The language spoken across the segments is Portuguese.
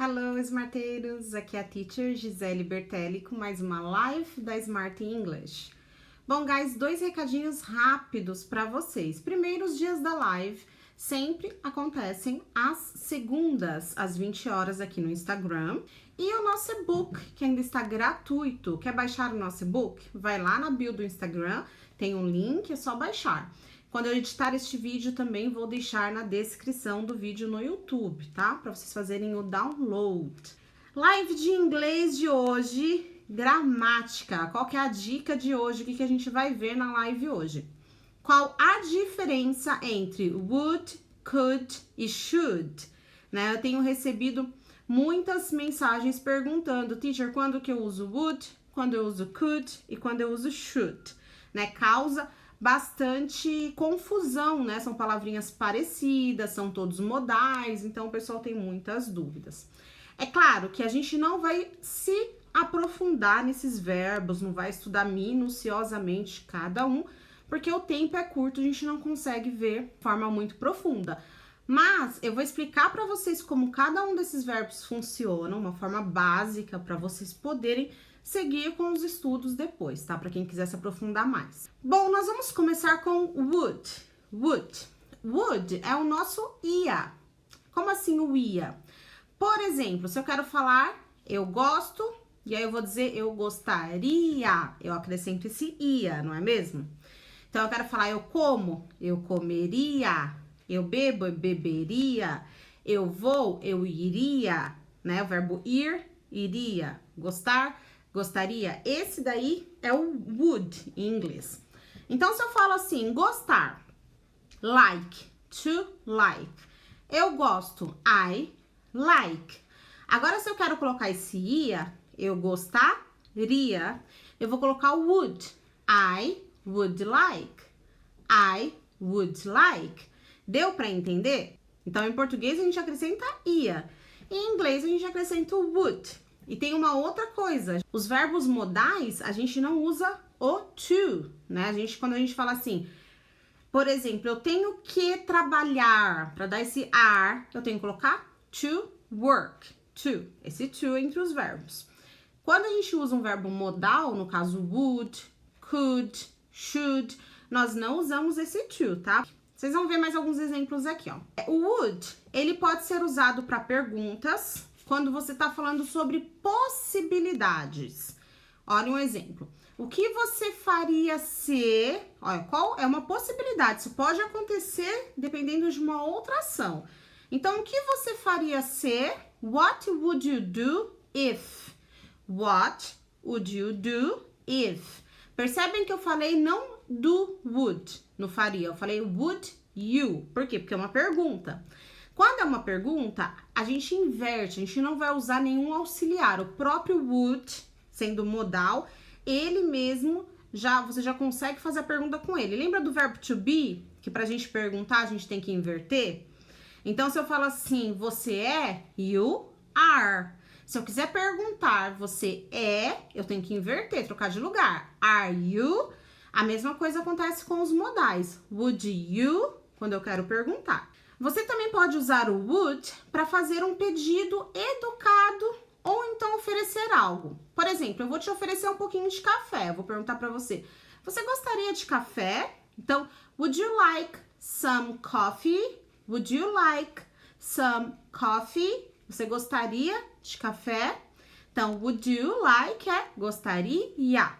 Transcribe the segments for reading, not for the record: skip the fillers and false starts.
Hello, Smarteiros! Aqui é a Teacher Gisele Bertelli com mais uma live da Smart English. Bom, guys, 2 recadinhos rápidos para vocês. Primeiro, os dias da live sempre acontecem às segundas, às 20 horas aqui no Instagram. E o nosso e-book, que ainda está gratuito. Quer baixar o nosso e-book? Vai lá na bio do Instagram, tem um link, é só baixar. Quando eu editar este vídeo, também vou deixar na descrição do vídeo no YouTube, tá? Para vocês fazerem o download. Live de inglês de hoje, gramática. Qual que é a dica de hoje? O que a gente vai ver na live hoje? Qual a diferença entre would, could e should? Né? Eu tenho recebido muitas mensagens perguntando, teacher, quando que eu uso would, quando eu uso could e quando eu uso should? Né? Causa bastante confusão, né? São palavrinhas parecidas, são todos modais, então o pessoal tem muitas dúvidas. É claro que a gente não vai se aprofundar nesses verbos, não vai estudar minuciosamente cada um, porque o tempo é curto, a gente não consegue ver de forma muito profunda. Mas eu vou explicar para vocês como cada um desses verbos funciona, uma forma básica para vocês poderem seguir com os estudos depois, tá? Para quem quiser se aprofundar mais. Bom, nós vamos começar com would. Would é o nosso ia. Como assim o ia? Por exemplo, se eu quero falar eu gosto, e aí eu vou dizer eu gostaria, eu acrescento esse ia, não é mesmo? Então eu quero falar eu como, eu comeria, eu bebo, eu beberia, eu vou, eu iria, né? O verbo ir, iria, gostar, gostaria. Esse daí é o would em inglês. Então, se eu falo assim, gostar, like, to like. Eu gosto, I like. Agora, se eu quero colocar esse ia, eu gostaria, eu vou colocar o would. I would like. I would like. Deu para entender? Então, em português, a gente acrescenta ia. Em inglês, a gente acrescenta o would. E tem uma outra coisa, os verbos modais, a gente não usa o to, né? Quando a gente fala assim, por exemplo, eu tenho que trabalhar, para dar esse are, eu tenho que colocar to work, to, esse to entre os verbos. Quando a gente usa um verbo modal, no caso would, could, should, nós não usamos esse to, tá? Vocês vão ver mais alguns exemplos aqui, ó. O would, ele pode ser usado para perguntas, quando você está falando sobre possibilidades. Olha um exemplo. O que você faria se... Olha, qual é uma possibilidade? Isso pode acontecer dependendo de uma outra ação. Então, o que você faria se... What would you do if? What would you do if? Percebem que eu falei não do would, no faria. Eu falei would you. Por quê? Porque é uma pergunta. Quando é uma pergunta, a gente inverte, a gente não vai usar nenhum auxiliar. O próprio would, sendo modal, ele mesmo, você já consegue fazer a pergunta com ele. Lembra do verbo to be? Que pra gente perguntar, a gente tem que inverter? Então, se eu falo assim, você é, you are. Se eu quiser perguntar, você é, eu tenho que inverter, trocar de lugar. Are you? A mesma coisa acontece com os modais. Would you? Quando eu quero perguntar. Você também pode usar o would para fazer um pedido educado ou então oferecer algo. Por exemplo, eu vou te oferecer um pouquinho de café. Eu vou perguntar para você, você gostaria de café? Então, would you like some coffee? Would you like some coffee? Você gostaria de café? Então, would you like é gostaria.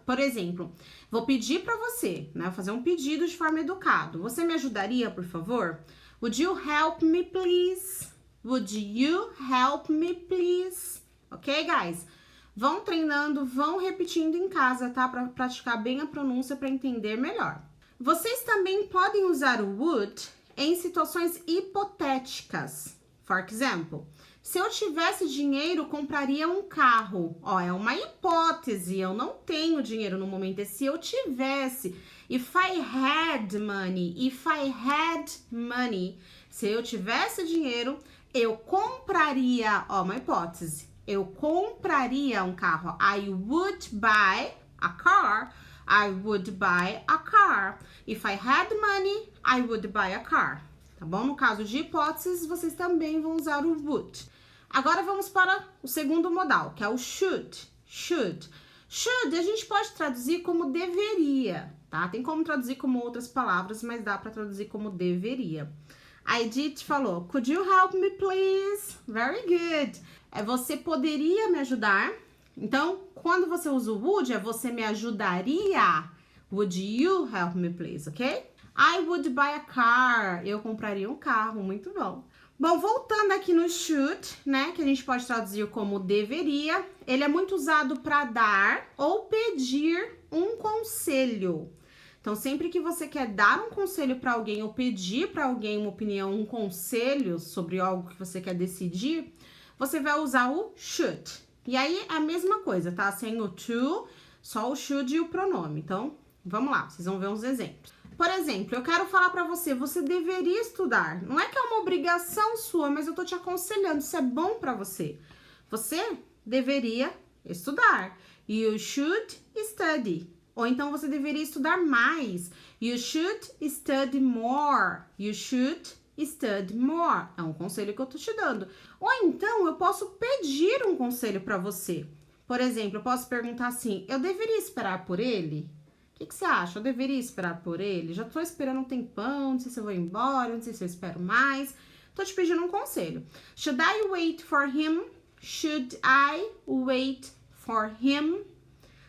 Por exemplo, vou pedir para você, né? Fazer um pedido de forma educada. Você me ajudaria, por favor? Would you help me, please? Would you help me, please? Ok, guys? Vão treinando, vão repetindo em casa, tá? Para praticar bem a pronúncia, para entender melhor. Vocês também podem usar o would em situações hipotéticas. For example, se eu tivesse dinheiro, compraria um carro. Ó, é uma hipótese, eu não tenho dinheiro no momento, é se eu tivesse. If I had money, se eu tivesse dinheiro, eu compraria, ó, uma hipótese, eu compraria um carro. I would buy a car. I would buy a car. If I had money, I would buy a car. Tá bom? No caso de hipóteses, vocês também vão usar o would. Agora vamos para o segundo modal, que é o should. Should. Should a gente pode traduzir como deveria, tá? Tem como traduzir como outras palavras, mas dá para traduzir como deveria. A Edith falou, could you help me please? Very good. É você poderia me ajudar? Então, quando você usa o would, é você me ajudaria? Would you help me please, ok? I would buy a car. Eu compraria um carro, muito bom. Bom, voltando aqui no should, né, que a gente pode traduzir como deveria, ele é muito usado para dar ou pedir um conselho. Então, sempre que você quer dar um conselho para alguém ou pedir para alguém uma opinião, um conselho sobre algo que você quer decidir, você vai usar o should. E aí é a mesma coisa, tá? Sem o to, só o should e o pronome. Então, vamos lá, vocês vão ver uns exemplos. Por exemplo, eu quero falar pra você, você deveria estudar. Não é que é uma obrigação sua, mas eu tô te aconselhando, isso é bom pra você. Você deveria estudar. You should study. Ou então você deveria estudar mais. You should study more. You should study more. É um conselho que eu tô te dando. Ou então eu posso pedir um conselho pra você. Por exemplo, eu posso perguntar assim, eu deveria esperar por ele? O que você acha? Eu deveria esperar por ele? Já tô esperando um tempão, não sei se eu vou embora, não sei se eu espero mais. Tô te pedindo um conselho. Should I wait for him? Should I wait for him?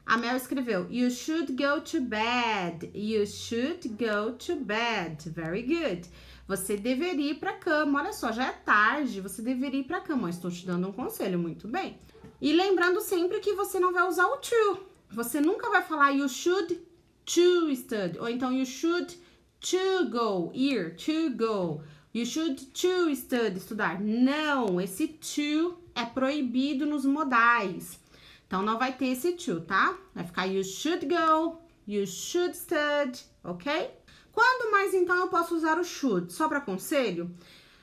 A Mel escreveu, you should go to bed. You should go to bed. Very good. Você deveria ir pra cama. Olha só, já é tarde, você deveria ir pra cama. Eu estou te dando um conselho, muito bem. E lembrando sempre que você não vai usar o to. Você nunca vai falar you should to study, ou então you should to go, ir, to go, you should to study, estudar. Não, esse to é proibido nos modais. Então, não vai ter esse to, tá? Vai ficar you should go, you should study, ok? Quando mais, então, eu posso usar o should? Só para conselho?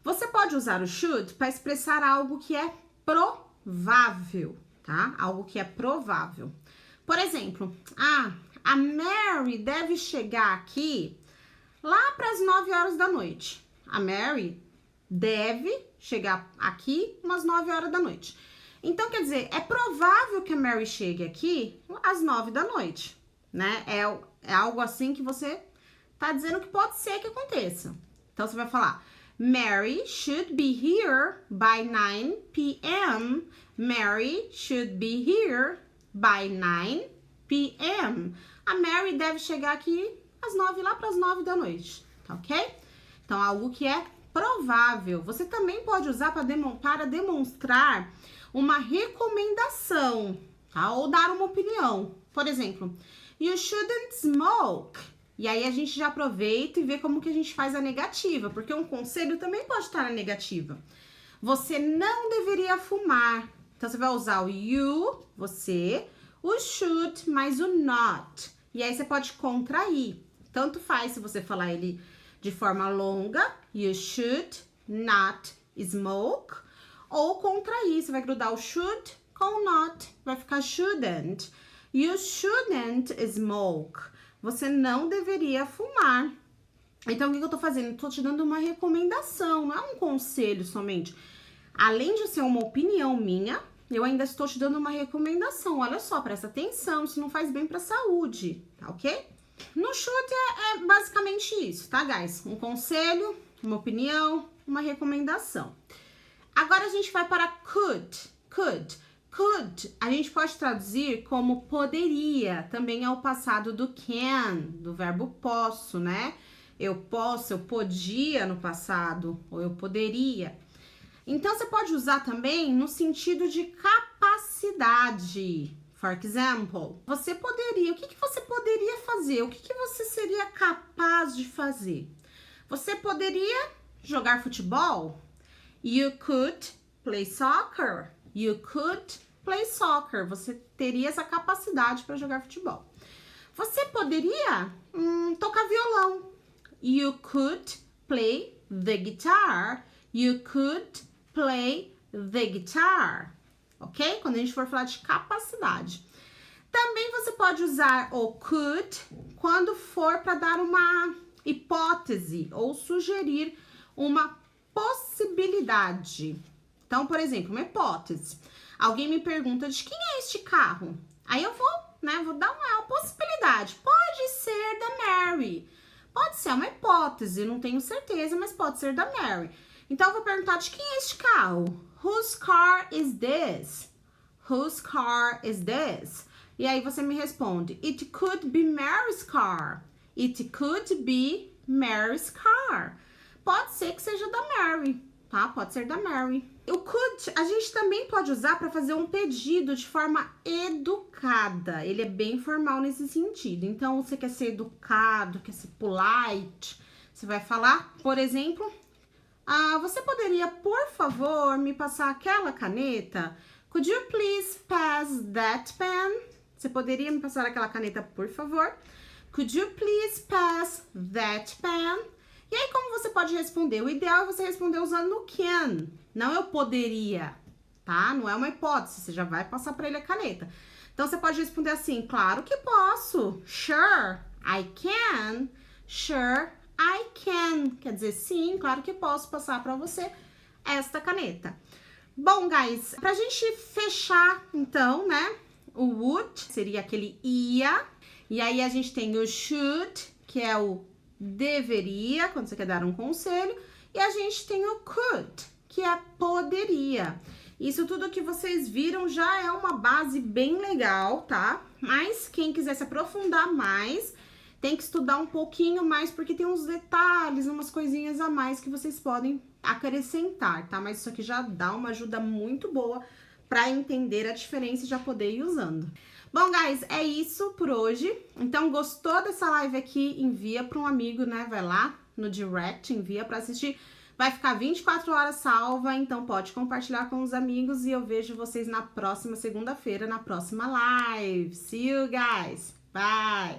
Você pode usar o should para expressar algo que é provável, tá? Algo que é provável. Por exemplo, a Mary deve chegar aqui lá para as 9 horas da noite. A Mary deve chegar aqui umas 9 horas da noite. Então, quer dizer, é provável que a Mary chegue aqui às 9 da noite, né? É algo assim que você tá dizendo que pode ser que aconteça. Então, você vai falar, Mary should be here by 9 p.m. Mary should be here by 9 p.m. A Mary deve chegar aqui às 9, lá para as 9 da noite, tá ok? Então, algo que é provável. Você também pode usar para demonstrar uma recomendação, tá? Ou dar uma opinião. Por exemplo, you shouldn't smoke. E aí, a gente já aproveita e vê como que a gente faz a negativa, porque um conselho também pode estar na negativa. Você não deveria fumar. Então, você vai usar o you, você, o should mais o not. E aí você pode contrair. Tanto faz se você falar ele de forma longa, you should not smoke, ou contrair, você vai grudar o should com o not, vai ficar shouldn't. You shouldn't smoke. Você não deveria fumar. Então, o que eu tô fazendo? Tô te dando uma recomendação, não é um conselho somente. Além de ser uma opinião minha, eu ainda estou te dando uma recomendação. Olha só, presta atenção, isso não faz bem pra saúde, tá ok? No should é basicamente isso, tá, guys? Um conselho, uma opinião, uma recomendação. Agora a gente vai para could. Could, a gente pode traduzir como poderia. Também é o passado do can, do verbo posso, né? Eu posso, eu podia no passado, ou eu poderia. Então, você pode usar também no sentido de capacidade. For example, você poderia, o que você poderia fazer? O que você seria capaz de fazer? Você poderia jogar futebol? You could play soccer. You could play soccer. Você teria essa capacidade para jogar futebol. Você poderia tocar violão. You could play the guitar. You could play the guitar, ok? Quando a gente for falar de capacidade. Também você pode usar o could quando for para dar uma hipótese ou sugerir uma possibilidade. Então, por exemplo, uma hipótese. Alguém me pergunta de quem é este carro? Aí eu vou, né, vou dar uma possibilidade. Pode ser da Mary. Pode ser uma hipótese, não tenho certeza, mas pode ser da Mary. Então, eu vou perguntar de quem é este carro? Whose car is this? Whose car is this? E aí você me responde, it could be Mary's car. It could be Mary's car. Pode ser que seja da Mary, tá? Pode ser da Mary. O could, a gente também pode usar para fazer um pedido de forma educada. Ele é bem formal nesse sentido. Então, você quer ser educado, quer ser polite, você vai falar, por exemplo, você poderia, por favor, me passar aquela caneta? Could you please pass that pen? Você poderia me passar aquela caneta, por favor? Could you please pass that pen? E aí, como você pode responder? O ideal é você responder usando o can. Não eu poderia, tá? Não é uma hipótese, você já vai passar para ele a caneta. Então, você pode responder assim, claro que posso. Sure, I can. Sure, I can. Quer dizer, sim, claro que posso passar para você esta caneta. Bom, guys, pra gente fechar, então, né? O would seria aquele ia. E aí, a gente tem o should, que é o deveria, quando você quer dar um conselho. E a gente tem o could, que é poderia. Isso tudo que vocês viram já é uma base bem legal, tá? Mas quem quiser se aprofundar mais, tem que estudar um pouquinho mais, porque tem uns detalhes, umas coisinhas a mais que vocês podem acrescentar, tá? Mas isso aqui já dá uma ajuda muito boa para entender a diferença e já poder ir usando. Bom, guys, é isso por hoje. Então, gostou dessa live aqui? Envia para um amigo, né? Vai lá no direct, envia para assistir. Vai ficar 24 horas salva, então pode compartilhar com os amigos e eu vejo vocês na próxima segunda-feira, na próxima live. See you, guys! Bye!